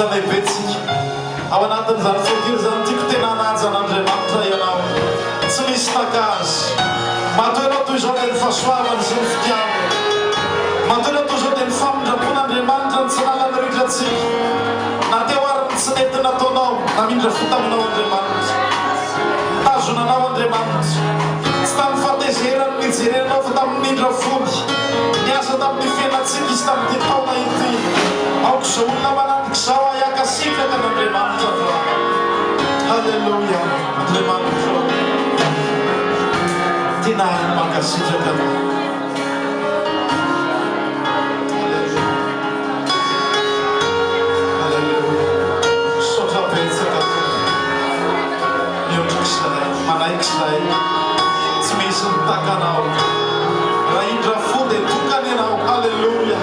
zanay betsika ao anatin'izany fotiry zany tiako tena anajan'Andriamanitra ianao tsy misy takazy matoa ianao toy izao dia ny fahasoavany sy ny fitiavana matoa ianao toy izao dia ny famindrapon'Andriamanitra ny tsy nalaniritratsika na teo ariny tsy nety nataonao namindra fo taminao Andriamanitra tazonanao Andriamanitra tsy tamin'ny fahatezerany mijerenao fa tamin'ny mindra fody niasa tamin'ny fiainatsika izy tamin'ity taona ity aoko izao olona manantika izao ahakasitraka n'Andriamanitra fa halleluia Andriamanitra tiana mankasitraka anao sotra betsaka miondrik'izay manaik'izay tsy misy nitakanao raha indra fo dia tokany ianao halleluia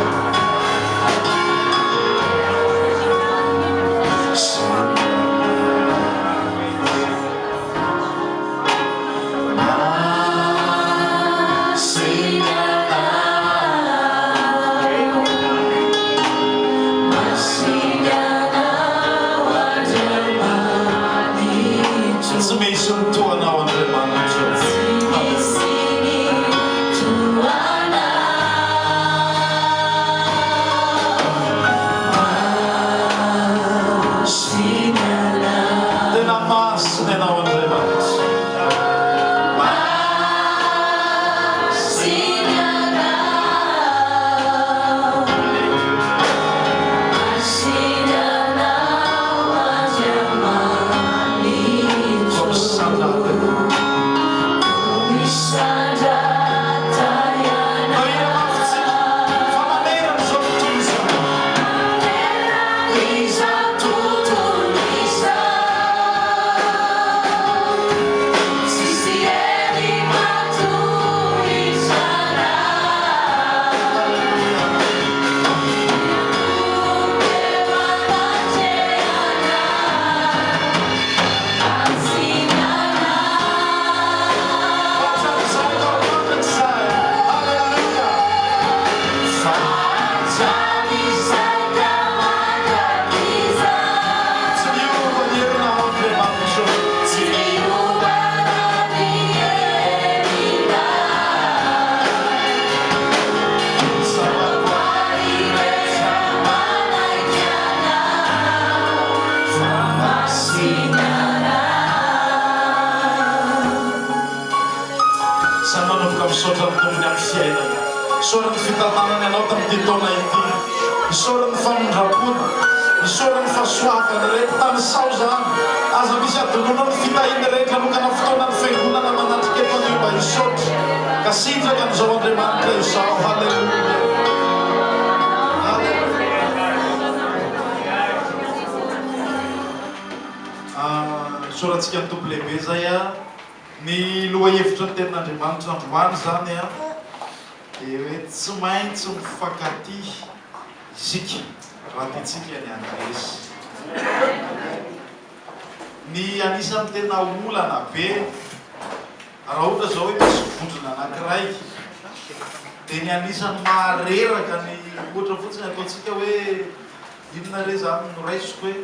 Isorany fitantanany ianao tamin'ity taona ity isorany famindrapona isorany fahasoavana rehetra tany sao zany aza misy adonona ny fitahina rehetra lokana fotoana ny fiangonana manatrika efa anio mba isotra ka sitraka amin'izao Andriamanitra izao halleluia sorantsika ny tompo lehibe zay a ny loha hevitra ny tenin'Andriamanitra androany zany a dia hoe tsy maintsy mifankaty isika raha tiantsika ny andresy ny anisan'ny tena olana be raha ohatra zao hoe misy vondrona anankiray dia ny anisan'ny mahareraka ny ohatra fotsiny ataontsika hoe inona re zany no raisiko hoe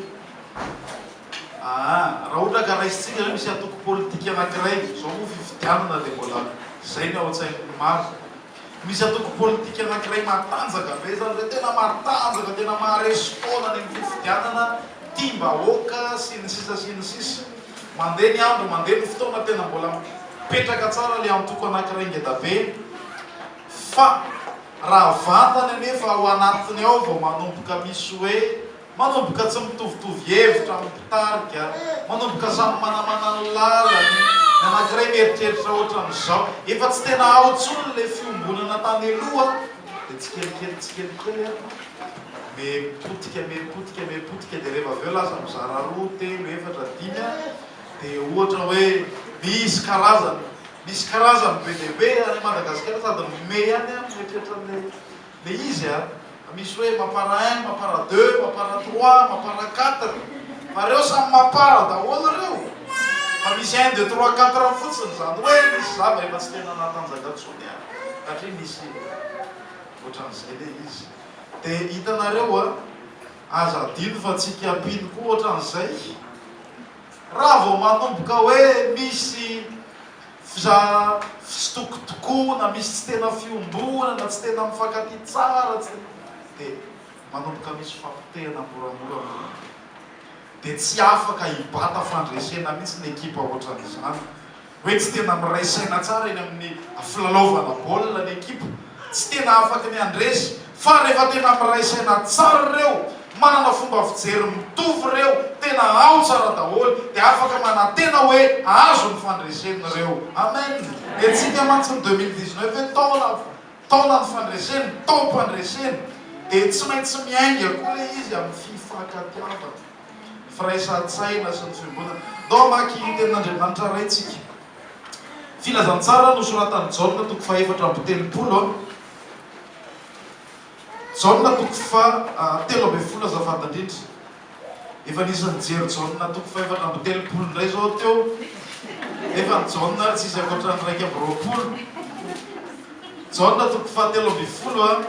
raha ohatra ka raisitsika hoe misy atoko politika anankiray zao moa fifidianana dia mbola zay ny ao an-tsain'ny maro misy atoko politika anankiray matanjaka be zany hoe tena matanjaka tena maharesy foana ny fifidianana tia-bahoaka sy ny sisa sy ny sisa mandeha ny andro mandeha ny fotoana tena mbola mipetraka tsara le antoko anankiray ngeda be fa raha vantany anefa ao anatiny ao vao manomboka misy hoe manomboka tsy mitovitovy hevitra mipitarika manomboka samy manamana ny lalany ny anankiray mieritreritra ohatran'izao efa tsy tena ao tsony le fiombonana tany aloha dia tsy kelikely mepotika dia rehefa aveo lasa mizara roa telo efatra dimy dia ohatra hoe misy karazany be dia be any Madagasikara sady nomey any mieritreritra le izy misy hoe mapara 1 mapara 2 mapara 3 mapara 4 fa reo samy mapara daholo reo fa misy 1 2 3 4 fotsiny zany hoe misy zava efa tsy tena natanjaka tsony satria misy ohatran'izay le izy dia hitanareo aza adino fa tsika ampino koa ohatran'izay raha vao manomboka hoe misy fitokotokona misy tsy tena fiombonana tsy tena mifankaty tsara dia manomboka misy fampitehana moramora dia tsy afaka hibata fandresena mihitsy ny ekipa ohatran'izany hoe tsy tena miray saina tsara eny amin'ny filalaovana baolina ny ekipa tsy tena afaka ny andresy fa rehefa tena miray saina tsara reo manana fomba fijery mitovy reo tena ao tsara daholo dia afaka manantena hoe azo ny fandreseny reo amen dia tsika mantsy ny 2019 taona ny fandreseny taom-pandreseny dia tsy maintsy miainga koa le izy amin'ny fifankatiavana firaisan-tsaina sy ny fiambonana dao maky tenin'Andriamanitra raitsika filazantsara nosoratany Jaona toko 4:30 Jaona toko 3:13 azafadindrindra efa nisy nijery Jaona toko 4:30 ndray zao teo efa ny Jaona tsy izy akoatra ny 1:20 Jaona toko 4:30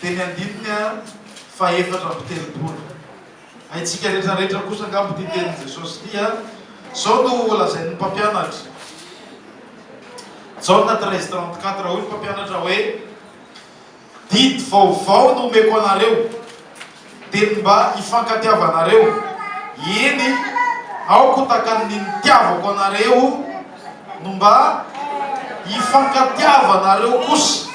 teny andininy 4:30 haitsika rehetrarehetra kosa angamba ty tenin' Jesosy tia zao no lazain'ny mpampianatra Jaona 13:34 hoy ny mpampianatra hoe didy vaovao no omeko anareo dia mba hifankatiavanareo eny aoko takany nitiavako anareo no mba hifankatiavanareo kosa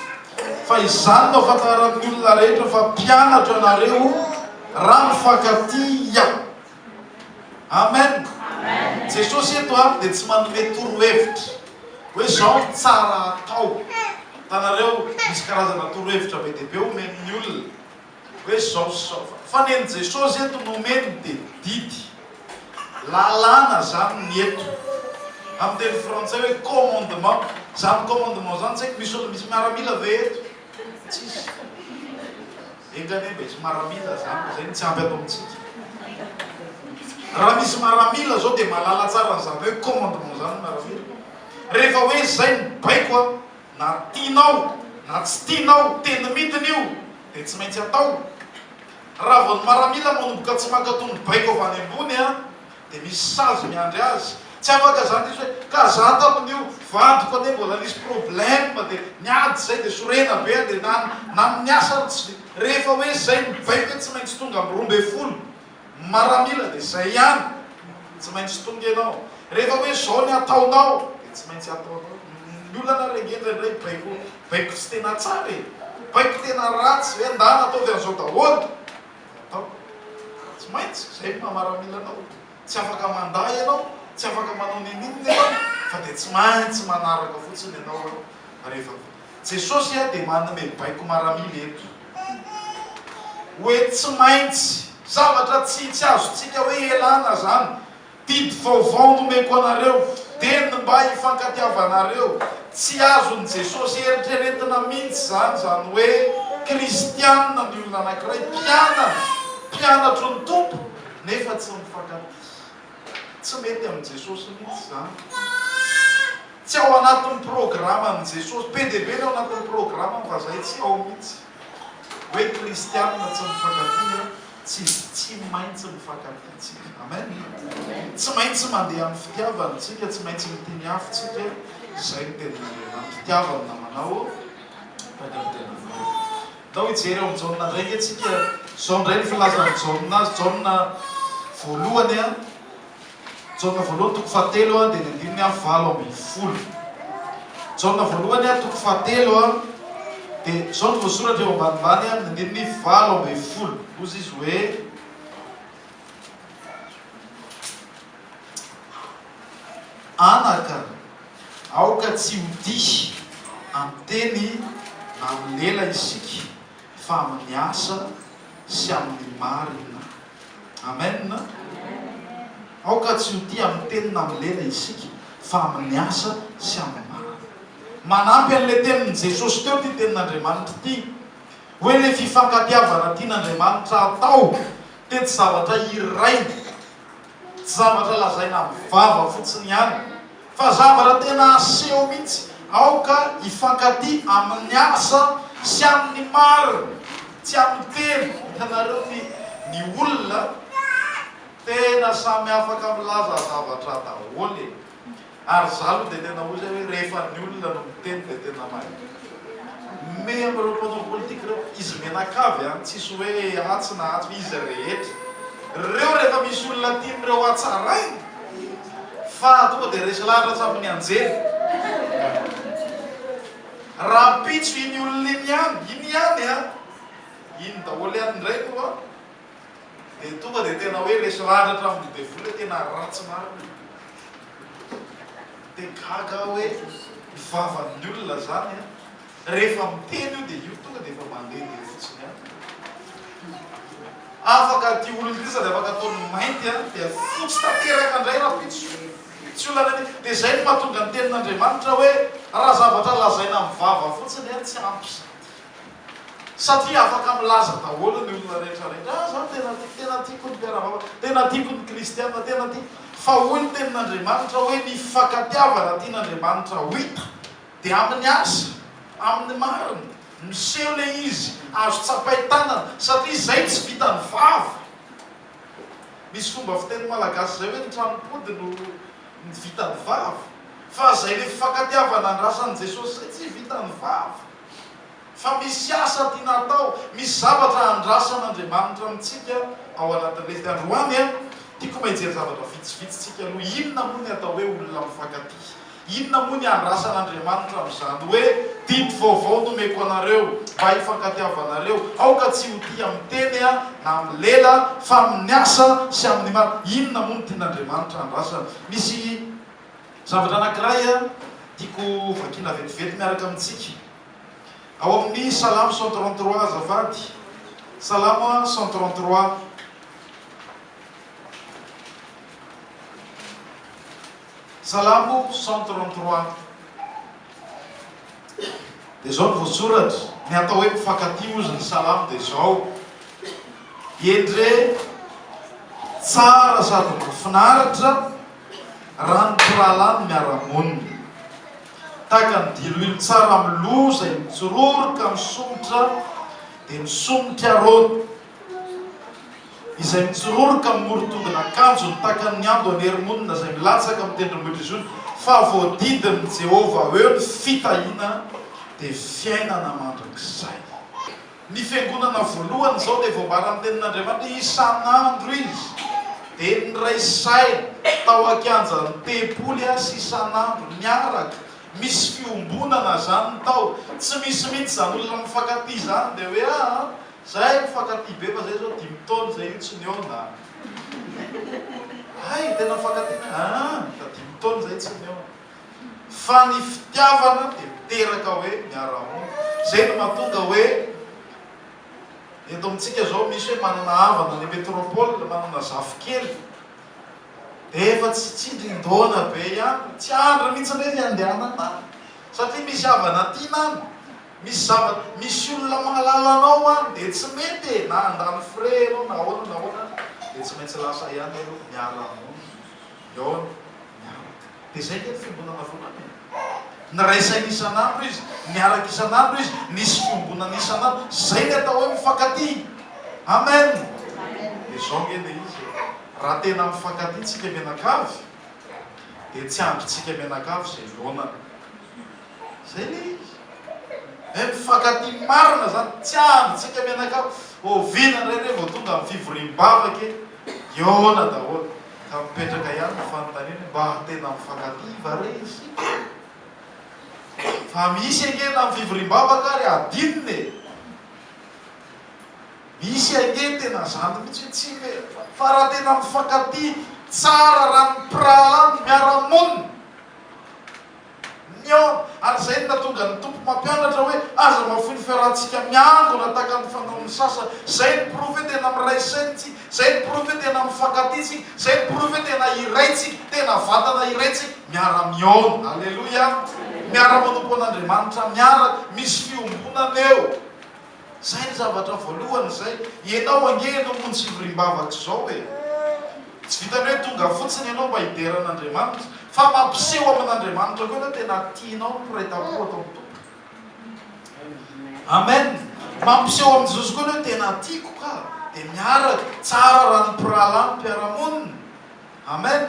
fa izany no afantaran'ny olona rehetra fa mpianatra anareo raha mifankatia amen Jesosy eto dia tsy manome torohevitra hoe zao tsara atao tanareo misy karazana torohevitra be dia be omen'ny olona hoe zao fa neny Jesosy eto nomeny dia didy lalàna zany ny eto amin'ny teny frantsay hoe commandement zany commandement zany tsy haiko misy olo misy miaramila ve eto tsisy engany mba misy miaramila zany zay ny tsy ampy ato amintsika raha misy miaramila zao dia malala tsara n'izany hoe commandement zany miaramila rehefa hoe zay ny baiko na tianao na tsy tianao teny midiny io dia tsy maintsy atao raha vao ny miaramila manomboka tsy mankatony baiko avy any ambony dia misy sazy miandry azy tsy afaka zany izy hoe ka za tamin'io vandoko ane mbola nisy problème dia niady zay dia sorena be dia na miasa tsy rehefa hoe zay ny baiko tsy maintsy tonga amin'ny 12 miaramila dia zay ihany tsy maintsy tonga ianao rehefa hoe zao ny ataonao dia tsy maintsy ataonao ny olana regendra indray baiko tsy tena tsara baiko tena ratsy hoe ndana ataovy an'izao daholo atao tsy maintsy zay mamaramila anao tsy afaka manday ianao tsy afaka manao ninina ianao fa dia tsy maintsy manaraka fotsiny ianao rehefa Jesosy dia manome baiko maramila eto hoe tsy maintsy zavatra tsy azontsika hoe elana zany didy vaovao nomeko anareo teny mba hifankatiavanareo tsy azon' Jesosy eritreretina mihitsy zany hoe kristianina ny olona anankiray mpianatro ny tompo nefa tsy mifankatia tsy mety amin'i Jesosy mihitsy zany tsy ao anatin'ny programan'i Jesosy be dia be ny ao anatin'ny programany fa zay tsy ao mihitsy hoe kristianina tsy mifankatia tsy maintsy mifankatia amen tsy maintsy mandeha amin'ny fitiavana tsika tsy maintsy miteny afitsika zay ny tena fitiavana namanao tao hijery eo amin'ny Jaona ndraiky atsika zao ndray ny filazan'ny Jaona azy Jaona voalohany Jaona voalohany toko 7 dia ny andininy 7:20 Jaona voalohany toko 7 dia zao no voasoratra eo ambanimbany ny andininy 7:20 ozy izy hoe anaka aoka tsy hodihy amin'ny teny na amin'ny lela isika fa amin'ny asa sy amin'ny marina amen aoka tsy hodihy amin'ny teny na amin'ny lela isika fa amin'ny asa sy amin'ny marina manampy an'ilay tenin'i Jesosy teo ty tenin'Andriamanitra ty hoe le fifankatiavana tian'Andriamanitra atao dia tsy zavatra iray tsy zavatra lazaina mivava fotsiny ihany fa zavatra tena aseho mihitsy aoka hifankatia amin'ny asa sy amin'ny marina tsy amin'ny teny hitanareo ny olona tena samy afaka milaza zavatra daholo ary zalo dia tena ho zay hoe rehefa ny olona no miteny dia tena mahay me am'ireo mpanao politika reo izy menakavy tsisy hoe atsy na atsy izy rehetra reo rehefa misy olona tian'ireo atsarainy fa tonga dia resy lahatra tsaminy anjely raha pitso iny olona iny ihany iny daholo ihany indray koa dia tonga dia tena hoe resy lahatra traminy dia vola tena ratsy marina dia gaga hoe mivavan'ny olona zany rehefa miteny io dia io tonga dia efa mandeha dia fotsiny afaka ty olon-drisa dia afaka ataony mainty dia fotsy tanteraka indray raha pitso tsy olana dia zay no mahatonga ny tenin'Andriamanitra hoe raha zavatra lazaina mivava fotsiny tsy ampy satria afaka milaza daholo ny olona rehetrarehetra zany tena tiako ny mpiaravava tena tiako ny kristiana tena tiako fa hoy ny tenin'Andriamanitra hoe ny fankatiavana tian'Andriamanitra ho hita dia amin'ny asa amin'ny marina miseho le izy azo tsapay-tanana satria zay tsy vita ny vava misy fomba fiteny malagasy zay hoe ny tranopody no ny vita ny vava fa zay le fankatiavana andrasan'i Jesosy zay tsy vita ny vava fa misy asa tiana atao misy zavatra andrasan'Andriamanitra amitsika ao anatin'ilay androany tiako mahijery zavatra vitsivitsitsika aloha inona moa ny atao hoe olona mifankaty inona moa ny andrasan'Andriamanitra amin'izany hoe didy vaovao nomeko anareo mba hifankatiavanareo aoka tsy ho tia miteny na amin'ny lela fa amin'ny asa sy amin'ny mara inona moa ny tian'Andriamanitra andrasana misy zavatra anankiray tiako vakina vetivety miaraka amintsika ao amin'ny salamo 133 azafady salamo 133 salamo 133 dia zao ny voasoratra ny atao hoe mifankaty ozy ny salamo dia zao endre tsara sady mahafinaritra raha ny mpirahalahy miara-monina tahaka ny diloilo tsara miloha zay mitsororoka misomotra dia misomotra arony izay mitsororoka mimorotongana akanjo ny tahaka ny ando anery-monina zay milatsaka mitendrombohitra izy ony fa voadidin'ny Jehova eo ny fitahiana dia fiainana mandrakizay ny fiangonana voalohany zao dia voambara amin'ny tenin'Andriamanitra isan'andro izy dia nyray saina tao ankanja ny tempoly sy isan'andro miaraka misy fiombonana zany ny tao tsy misy mihitsy zany olona mifankaty zany dia hoe zay mifankaty be fa zay zao 10 taona zay io tsy niona ay tena mifankatyna 10 taona zay tsy niona fa ny fitiavana dia miteraka hoe miara-mona zay no mahatonga hoe eto amintsika zao misy hoe manana havana ny metropole manana zafokely dia efa tsy tsindrin-dona be ihany tsy andro mihitsy ndray andehanana satria misy havana tianany misy zavatra misy olona mahalalanao any dia tsy mety na andany frais anao na ahoana na ahoana dia tsy maintsy lasa ihany alo miara-mona eo miaraka dia zay ny fiombonana voalohany nyraisainy isan'andro izy miaraka isan'andro izy nisy fiombonana isan'andro zay ny atao hoe mifankaty amen dia zao ngeny izy raha tena mifankaty tsika menakavy dia tsy androtsika menakavy zay lonana zay le izy mifankaty marina zany tsy androtsika menakavy ovina ndraindray vao tonga amin'ny fivoriam-bavaka iona daholo ka mipetraka ihany ny fanontaniana mba tena mifankaty vare izy fa misy angeny amin'ny fivoriam-bavaka ary adininy misy angeny tena zany mihitsy tsy fa raha tena mifankaty tsara raha ny mpirahalahy miara-monina niona ary zay no natonga ny tompo mampianatra hoe aza mafony fiarahantsika miangona tahaka ny fanaon'ny sasa zay ny prove tena miraisaintsika zay ny prove tena mifankatytsika zay ny prove tena iraitsika tena vatana iraitsika miara-miona alleloia miara-manompo an'Andriamanitra miaraka misy fiombonana eo zay ny zavatra voalohany zay ianao angeno montsy fivoriam-bavaka zao hoe tsy vitany hoe tonga fotsiny ianao mba hideran'Andriamanitra fa mampiseho amin'Andriamanitra koa hoe tena tianao mpiray-tampo atao amin'ny tompo amen mampiseho amin'i Jesosy koa hoe tena tiako ka dia miaraka tsara raha ny mpirahalahy mpiaramonina. Amen.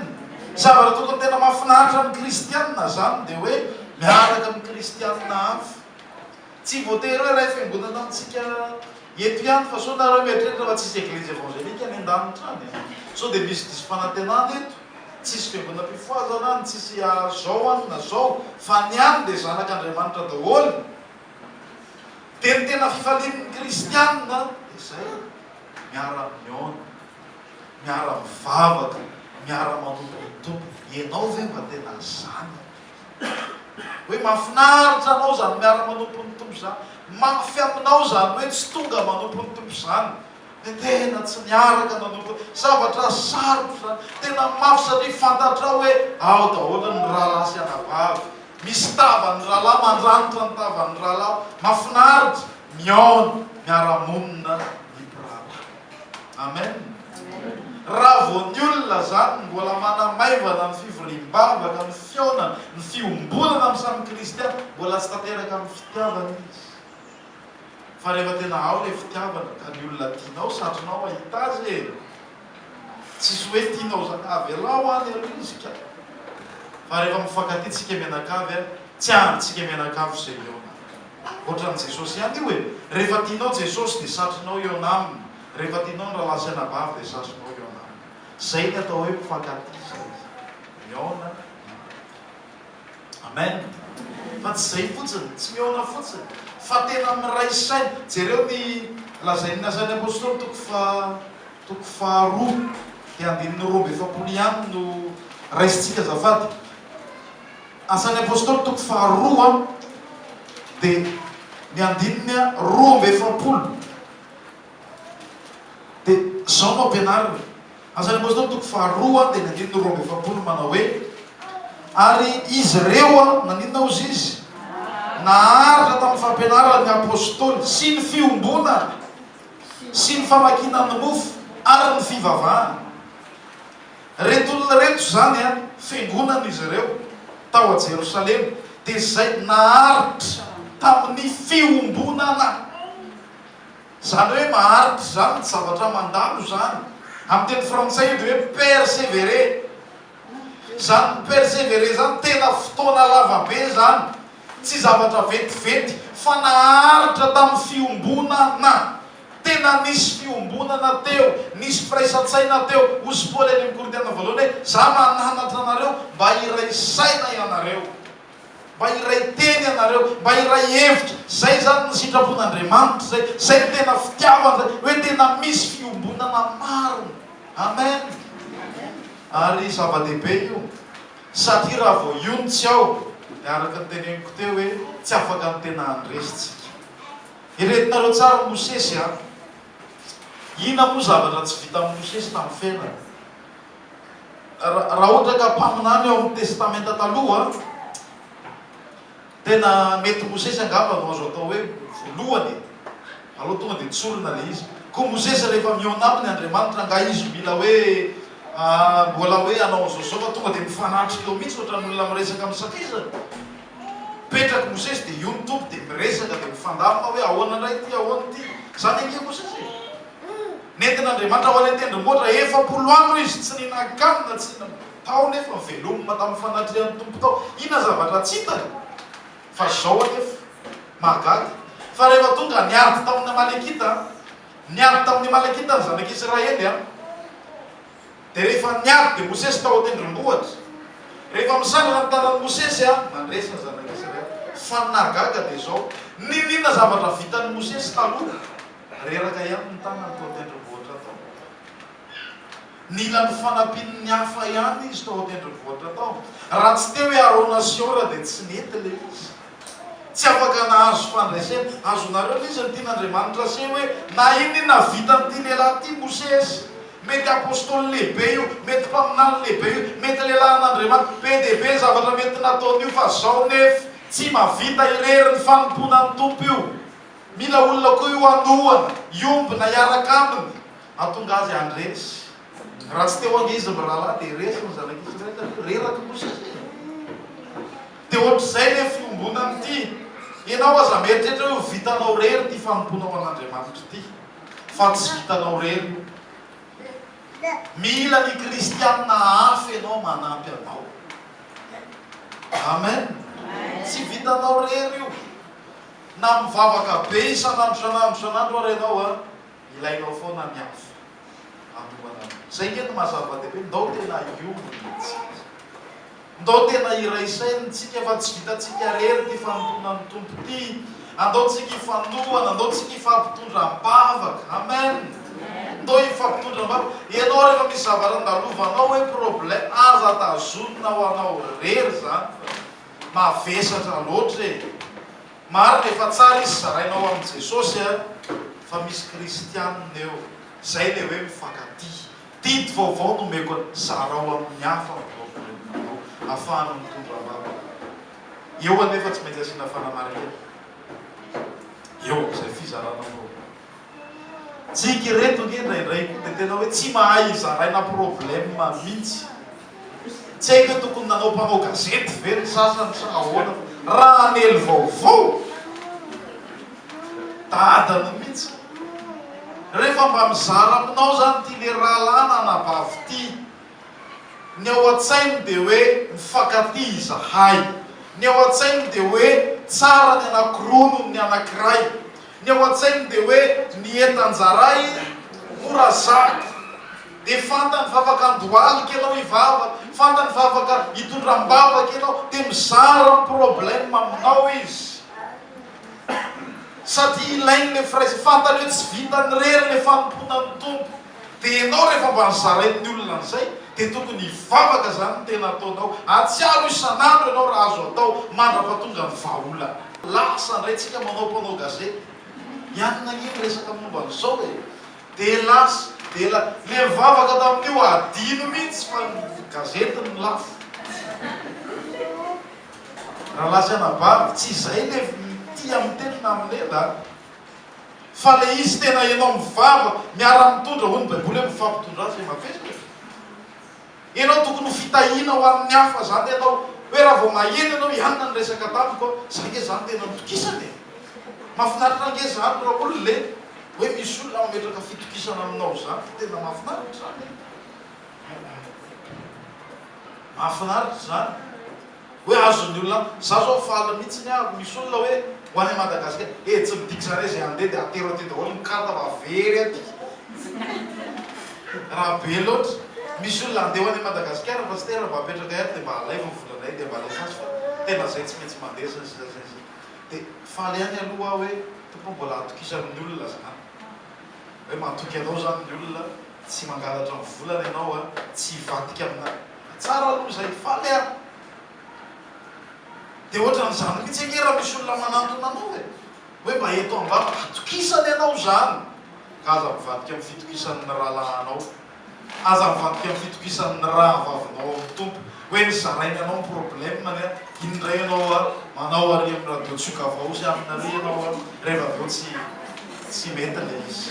Zavatra tokony tena mahafinaritra amin'ny kristianina zany dia hoe miaraka amin'ny kristianina hafa. Tsy voatery hoe ray fiangonana amintsika eto ihany fa sao nareo mieritreritra fa tsisy eglizy evangelika any an-danitra any. Sao dia misy diso fanantenana eto, tsisy fiangonam-pifoazana any, tsisy zao any na zao, fa ny any dia zanak'Andriamanitra daholo. Dia ny tena fifalian'ny kristianina dia izay miara-miona, miara-mivavaka, miara-manompo-tompo. Ianao ve mba tena zany? Hoe mahafinaritra anao zany miara-manompo ny tompo zany, mafy aminao zany hoe tsy tonga manompo ny tompo zany, dia tena tsy niaraka nanompo zavatra sarotra zany, tena mafy satria fantatrao hoe ao daholo ny rahalahy sy anavavy, misy tavan'ny rahalahy mandranitra ny tavan'ny rahalahy, mahafinaritra miaona miara-monina ny mpirahalahy. Amen. Raha vao ny olona zany mbola manamaivana ny fivoriam-bavaka, ny fiaonana, ny fiombonana amin'ny samy kristiana, mbola tsy tanteraka amin'ny fitiavana izy. Fa rehefa tena ao ilay fitiavana ka ny olona tianao satrinao ahita azy e, tsisy hoe tianao zany avelao any aloha izy ka. Fa rehefa mifankatia tsika mianakavy a, tsy antsika mianakavy izay eo. Ohatran'i Jesosy ihany io e, rehefa tianao Jesosy dia satrinao eo aminy, rehefa tianao ny rahalahy sy anavavy dia satrinao eo aminy. Zay ny atao hoe mifankatia zay, miaona. Amen. Fa tsy zay fotsiny, tsy miaona fotsiny, fa tena miray saina. Jereo ny lazain'ny asan'ny apôstôly toko faharoa dia andininy 2 ihany no raisitsika azafady. Asan'ny apôstôly toko faharoa dia ny andininy 2 dia zao no ampianarina. Asan'ny apôstôly toko faharoa dia ny andininy 2 manao hoe ary izy reo naninona ozy izy naharitra tamin'ny fampianarana ny apôstôly sy ny fiombonana sy ny famakina ny mofo ary ny fivavahana. Reto olona reto zany a fiangonana izy ireo tao a Jerosalema, dia zay naharitra tamin'ny fiombonana. Zany hoe maharitra zany tsy zavatra mandalo zany. Amin'ny teny frantsay dia hoe persévérer. Zany persévérer zany tena fotoana lavabe zany, tsy zavatra vetivety, fa naharitra tamin'ny fiombonana. Tena nisy fiombonana teo, nisy firaisan-tsaina teo. Hozy Paoly any amin'ny Korintiana voalohany hoe za mananatra anareo mba hiray saina ianareo, mba hiray teny ianareo, mba hiray hevitra. Zay zany ny sitrapon'Andriamanitra zay tena fitiavana, hoe tena misy fiombonana maro. Amen. Ary zava-dehibe io, satria raha vao ionitsy ao, araka ny teneniko teo hoe tsy afaka ny tena andresitsika. Iretinareo tsara Mosesy a, ina moa zavatra tsy vita amin'ny Mosesy tamin'ny fiainana. Raha ohatra ka mpaminany eo amin'ny testamenta taloha, tena mety Mosesy angamba no azo atao hoe voalohany, aloha tonga dia tsorina le izy. Koa Mosesy rehefa miaona aminy Andriamanitra nga izy mila hoe mbola hoe anao zao fa tonga dia mifanatry teo mihitsy ohatran'ny olona miresaka amin'ny sakizana. Petraky Mosesy dia io ny tompo dia miresaka dia mifandamina hoe ahoana indray ty, ahoana ty. Zany ange Mosesy. Nentin'Andriamanitra ho any tendrombohitra 4 andro izy tsy ninakanina, tsy tao nefa velomina tamin'ny fanatrihan'ny tompo tao. Ina zavatra tsy hitany fa zao anefa mahagaga. Fa rehefa tonga niarty tamin'ny Amalekita, niarty tamin'ny Amalekita ny zanak'Israely a, dia rehefa niarty dia Mosesy tao tendrombohitra. Rehefa misangana ny tanan'i Mosesy a, mandresina zanak'Israely. Fa nahagaga dia zao, ninona zavatra vitan'ny Mosesy taloha, reraka ihany ny tanany tao tendrombohitra tao. Nila ny fanampiany hafa ihany izy tao tendrombohitra tao. Raha tsy teo hoe Arona sy Ora dia tsy nety le izy. Tsy afaka nahazo fandraisana. Azonareo izy ny tian'Andriamanitra se hoe na inona vita amin'ity lehilahy ity Mosesy. Mety apôstôly lehibe io, mety mpaminany lehibe io, mety lehilahin'Andriamanitra, be dia be zavatra mety nataony io, fa zao nefa tsy mahavita irery ny fanomponan'ny tompo io. Mila olona koa io anohana, iombona hiaraka aminy, atonga azy andresy. Raha tsy teo ange izy mirahalahy dia resy ny zanak'Israely, reraka Mosesy. Dia ohatr'izay le fiombonana ity. Ianao aza mieritreritra hoe vitanao rery ty fanomponao an'Andriamanitra ity. fa tsy vitanao rery. Mila ny kristianina hafa ianao manampy anao. Amen. Tsy vitanao rery io. Na mivavaka be isanandro ary ianao ilainao foana ny hafa. Zay ngeny mazava-dehibe, ndao tena iominy, ndao tena iraisaintsika fa tsy vitantsika rery ty fanontona ny tompo ty. Andao tsika ifanohana, andao tsika ifampitondram-bavaka. Amen. Ndao ifampitondram-bavaka. Ianao rehefa misy zava-randalovanao hoe problème aza tazonina ho anao rery zany. Mavesatra loatra e. Marina efa tsara izy zarainao amin'ny Jesosy fa misy kristianina eo. Zay le hoe mifankatia. Tidy vaovao no meko zarao amin'ny hafa ahafahana mitondra vavaka. Eo anefa tsy maintsy asiana fanamarihana. Eo zay fizaranao. Tsika reto ngendraindray dia tena hoe tsy mahay zaraina problème mihitsy. Tsy haiko tokony nanao mpanao gazety ve ny sasany sa ahoana. Raha anely vaovao dadany mihitsy. Rehefa mba mizara aminao zany ty le rahalana anabavy ty, ny ao an-tsainy dia hoe mifankatia izahay. Ny ao an-tsainy dia hoe tsara ny anankiroa ny anankiray. Ny ao an-tsainy dia hoe ny etan-jaray mora zaka. Dia fantany vavaka andohalika ianao hivavaka, fantany vavaka hitondram-bavaka ianao, dia mizara problème aminao izy. Satria ilainy le fraizy fantany hoe tsy vitany rery le fanompona ny tompo. Dia ianao rehefa mba nizarainy olona an'izay, dia tokony hivavaka zany ny tena ataonao. Atsiaro isanandro ianao raha azo atao mandra-pahatonga ny vahaolana. Lasa ndray tsika manao mpanao gazety. Ianona ngeny resaka momba an'izao e. Dia lasa, dia le vavaka tamin'io adino mihitsy fa ny gazety ny lafo. Raha lasa anabavy, tsy izay le tia mitenina amin'ela. Fa le izy tena ianao mivava, miara mitondra ho ny baiboly hoe mifampitondra azy mavesatra. Ianao tokony ho fitahiana ho amin'ny hafa zany ianao. Hoe raha vao maheno ianao ianona ny resaka tamiko, zay nge zany tena mitokisana e. Mahafinaritra nge zany raha olona le hoe misy olona mametraka fitokisana aminao zany, tena mahafinaritra zany. Mahafinaritra zany. Hoe azon'ny olona, za zao faly mihitsy misy olona hoe ho any Madagasikara, tsy midiky zany zay andeha dia atero aty daholo ny karta vavery aty. Raha be loatra. Misy olona andeha ho any Madagasikara fa tsy tena mba apetraka aty dia mba alaivo ny volanay dia mba alaivo azy fa tena zay tsy maintsy mandesa zay. Dia faly ihany aloha hoe tompo mbola atokisan'ny olona zany. Hoe matoky anao zany ny olona, tsy mangalatra ny volana ianao, tsy hivatika amina. Tsara aloha zay, faly ihany. Dia ohatran'izany mihitsy ake raha misy olona manantona anao e. Hoe mba eto ambava atokisany ianao zany. Ka aza mivadika amin'ny fitokisan'ny rahalananao. Aza mivadika amin'ny fitokisan'ny raha vavinao amin'ny tompo. Hoe nizarainy ianao ny problème indray ianao manao ary amin'ny radio tsoka avao sy aminary ianao rehefa aveo tsy mety le izy.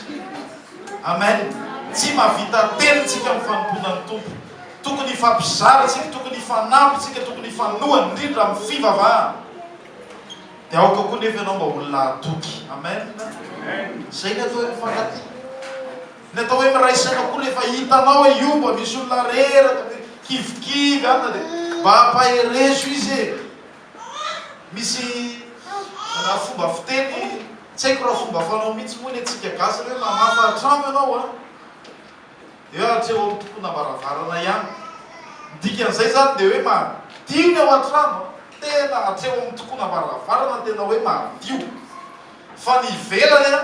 Amen. Tsy mahavita tenitsika amin'ny fanompona ny tompo. Tokony ifampizara tsika, tokony ifanampy tsika, tokony ifanohana indrindra amin'ny fivavahana. Dia aoka koa nefa ianao mba olona atoky. Amen. Zay ny atao hoe mifankatia. Ny atao hoe miraisaina koa rehefa hitanao hoe io mba misy olona reraka, kivikivy ana dia mba hampaherezo izy e. Misy fomba fiteny, tsy haiko raha fomba fanao mihitsy moa ny atsika gasy hoe mamafa hatrano ianao dia hoe atreo amin'ny tokona baravarana ihany. Dikan'izay zany dia hoe madio ny ao an-trano. Tena atreo amin'ny tokona baravarana tena hoe madio. Fa ny ivelany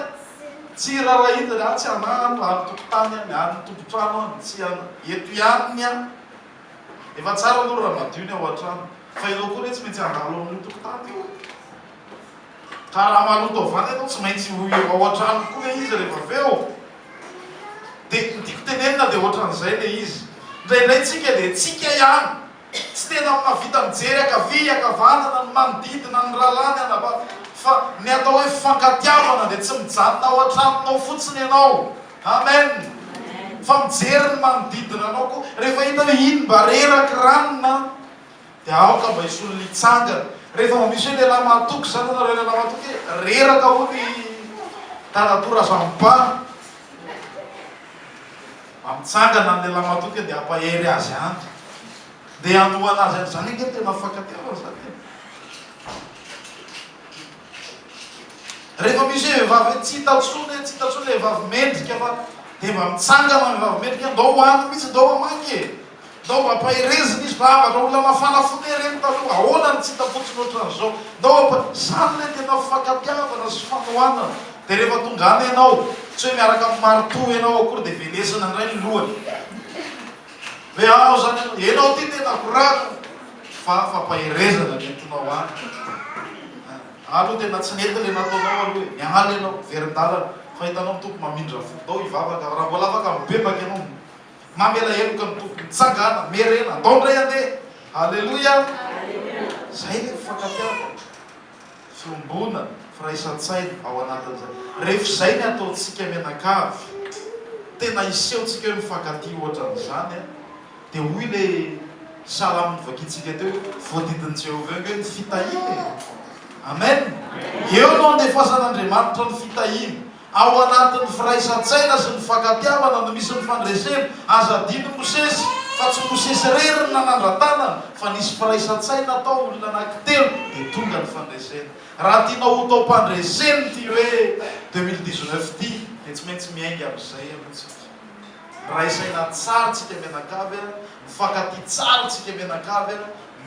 tsy rarahitana tsy anahano any tokotany any, any tompotrano any, tsy eto ihany any. Efa tsara aloha raha madio ny ao an-trano. Fa ianao koa tsy maintsy handalo amin'ny tokotany io. Ka raha maloto avany ianao tsy maintsy ao an-trano koa izy rehefa aveo. Dia tiako tenenina dia ohatran'izay le izy. Indraindray tsika dia tsika ihany. Tsy tena mahavita mijery akavia akavanana ny manodidina ny rahalany anabavy. Fa ny atao hoe fifankatiavana dia tsy mijanona ao an-tranonao fotsiny ianao. Amen. Fa mijery ny manodidina anao koa. Rehefa hita hoe iny mba reraky ranona dia aoka mba hisy olona hitsangana. Rehefa misy hoe lehilahy mahatoky zany ianao lehilahy mahatoky reraka ho ny tanatora zampa. Mitsangana ny lehilahy matoky dia ampahery azy any. Dia anohana azy zany nge tena fankatiavana zany. Rehefa misy hoe vehivavy hoe tsy hitatsony le vehivavy mendrika fa dia mba mitsangana ny vehivavy mendrika ndao hoany mihitsy ndao hamaky e. Ndao mba ampaherezina izy zavatra olona mafana foty reny taloha. Ahoana ny tsy hitafotsiny ohatran'izao. Ndao zany le tena fankatiavana sy fanohanana. Dia rehefa tonga any ianao, tsy hoe miaraka amin'ny marito ianao akory dia velesina indray ny lohany. Hoe ao zany ianao ty tena korako fa fampaherezana ny entinao any. Aloha tena tsy nety le nataonao aloha hoe mialy ianao verin-dalana fa hitanao ny tompo mamindra fo. Ndao hivavaka raha mbola afaka mibebaka ianao mamela heloka ny tompo mitsangana merena ndao ndray andeha. Alleloia. Zay le fankatiavana, fiombona, firaisan-tsaina ao anatin'izay. Rehefa zay ny ataontsika mianakavy, tena isehontsika hoe mifankatia ohatran'izany dia hoy le salamo novakitsika teo voadidin'i Jehovah hoe ny fitahiny. Amen. Eo no andefasan'Andriamanitra ny fitahiny ao anatin'ny firaisan-tsaina sy ny fankatiavana no misy ny fandresena. Azadiny Mosesy fa tsy Mosesy rery nanandra-tanana fa nisy firaisan-tsaina atao olona anankitelo dia tonga ny fandresena. Raha tianao ho tao mpandreseny ty hoe 2019 ty dia tsy maintsy miainga amin'izay amintsika. Miray saina tsara tsika mianakavy, mifankatia tsara tsika mianakavy,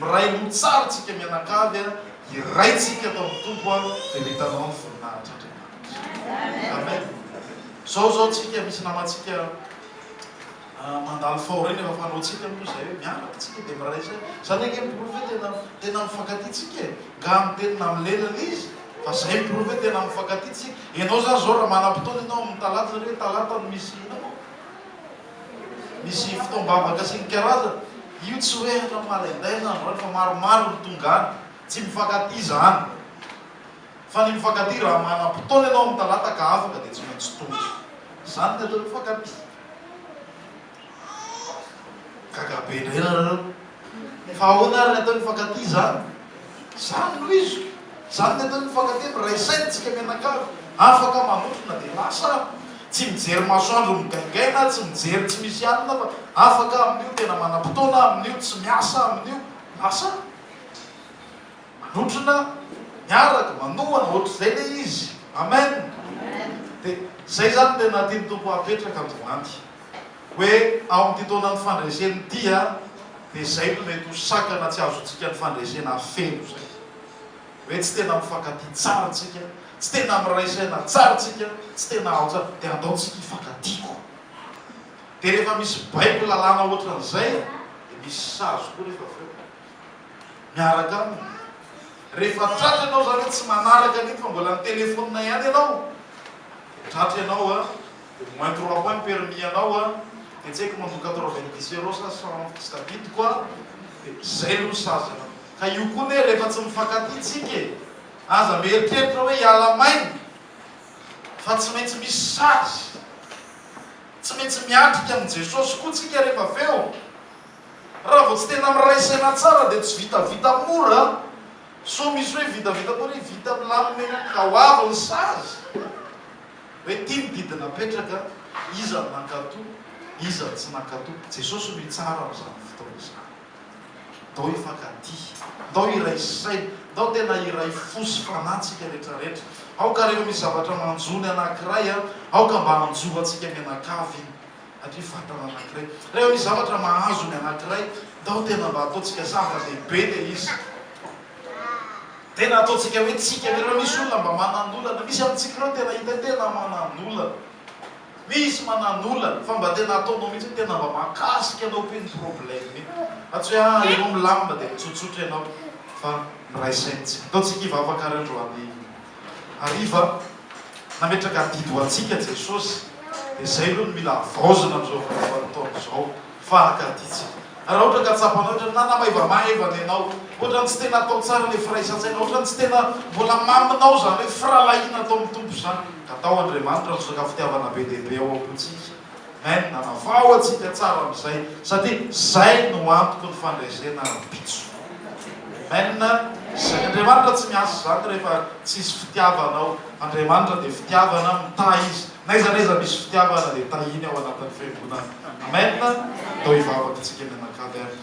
miray lo tsara tsika mianakavy, iraitsika atao amin'ny tompo dia vitanao ny voninahitra Andriamanitra. Amen. Zao tsika misy namantsika mandalo fao reny efa fanaotsika moa zay hoe miaraka tsika dia miray say. Zany ake miprofeta tena mifankatiatsika e. Nga amin'ny tenina amin'ny lelana izy fa zay miprofeta tena mifankatiatsika. Ianao zany zao raha manam-potoana ianao amin'ny talata zany hoe talata no misy fotoam-bavaka sy ny karazana. Io tsy hoe raha malaindaina androany fa maromaro ny tonga any. Tsy mifankatia zany. Fa ny mifankatia raha manam-potoana ianao amin'ny talata ka afaka dia tsy maintsy tonga. Zany ny atao mifankatia. Kagabe indray nareo. Fa ahoana ary ny atao mifankatia zany? Zany no izy. Zany ny atao mifankatia miray saintsika mianakavy. Afaka manotrona dia lasa tsy mijery masoandro migaingaina, tsy mijery tsy misy alina fa afaka amin'io tena manam-potoana, amin'io tsy miasa, amin'io lasa manotrona miaraka manohana ohatr'izay le izy. Amen. Dia zay zany tena tiany tompo apetraka androany hoe ao amin'ity taonany fandreseny tia dia zay no mety ho sakana tsy azontsika ny fandresena feno zay. Hoe tsy tena mifankatia tsara tsika, tsy tena miray saina tsara tsika, tsy tena ao tsara dia ataontsika hifankatiako. Dia rehefa misy baiko lalàna ohatran'izay dia misy sazo koa rehefa aveo miaraka aminy. Rehefa tratra ianao zany hoe tsy manaraka an'iny fa mbola ny telefonina ihany ianao, tratra ianao moins 3 points permis ianao dia tsy haiko mandoka 90 euros sa 100 koa dia zay no sazy anao. Ka io koa ne rehefa tsy mifankatia tsika e, aza mieritreritra hoe hiala maina fa tsy maintsy misy sazy, tsy maintsy miatrika amin'ny Jesosy koa tsika rehefa aveo. Raha vao tsy tena miray saina tsara dia tsy vitavita mora. So misy hoe vitavita koa hoe vita milamina ka ho avy ny sazy. Hoe tia mididina petraka, iza nankatoa, iza tsy nankatoa. Jesosy no tsara amin'izany fotoana izany. Ndao hifankatia, ndao iray saina, ndao tena iray fosy fanatsika rehetrarehetra. Aoka rehefa misy zavatra manjony anankiray, aoka mba hanjovatsika mianakavy atria vatana anankiray. Rehefa misy zavatra mahazo ny anankiray, ndao tena mba ataontsika zava-dehibe le izy. Tena ataontsika hoe tsika rehefa misy olona mba mananolana, misy amintsika ireo tena hita tena mananolana. Misy mananolana fa mba tena ataonao mihitsy tena mba makasika anao hoe ny problème iny. Tsy hoe ianao milamina dia mitsotsotra ianao fa miray saintsika. Ataontsika hivavaka ary androany hariva nametraka didy antsika Jesosy dia zay aloha no mila avaozina amin'izao vanim-potoana izao fankatiantsika. Raha ohatra ka tsapanao ohatra na maivamaivana ianao, ohatra tsy tena atao tsara le firaisan-tsaina, ohatra tsy tena mbola maminao zany hoe firalahiana atao amin'ny tompo zany, ka atao Andriamanitra ny sakafo fitiavana be dehibe ao am-pontsika. Amen. Nanavao atsika tsara amin'izay satria zay no antoko ny fandresena pitso. Amen. Zay Andriamanitra tsy miasa zany rehefa tsisy fitiavanao. Andriamanitra dia fitiavana mitahy izy naiza naiza misy fitiavana dia tahiny ao anatin'ny fiangonana. Amen. Atao hivavaka antsika ny anakavy ary.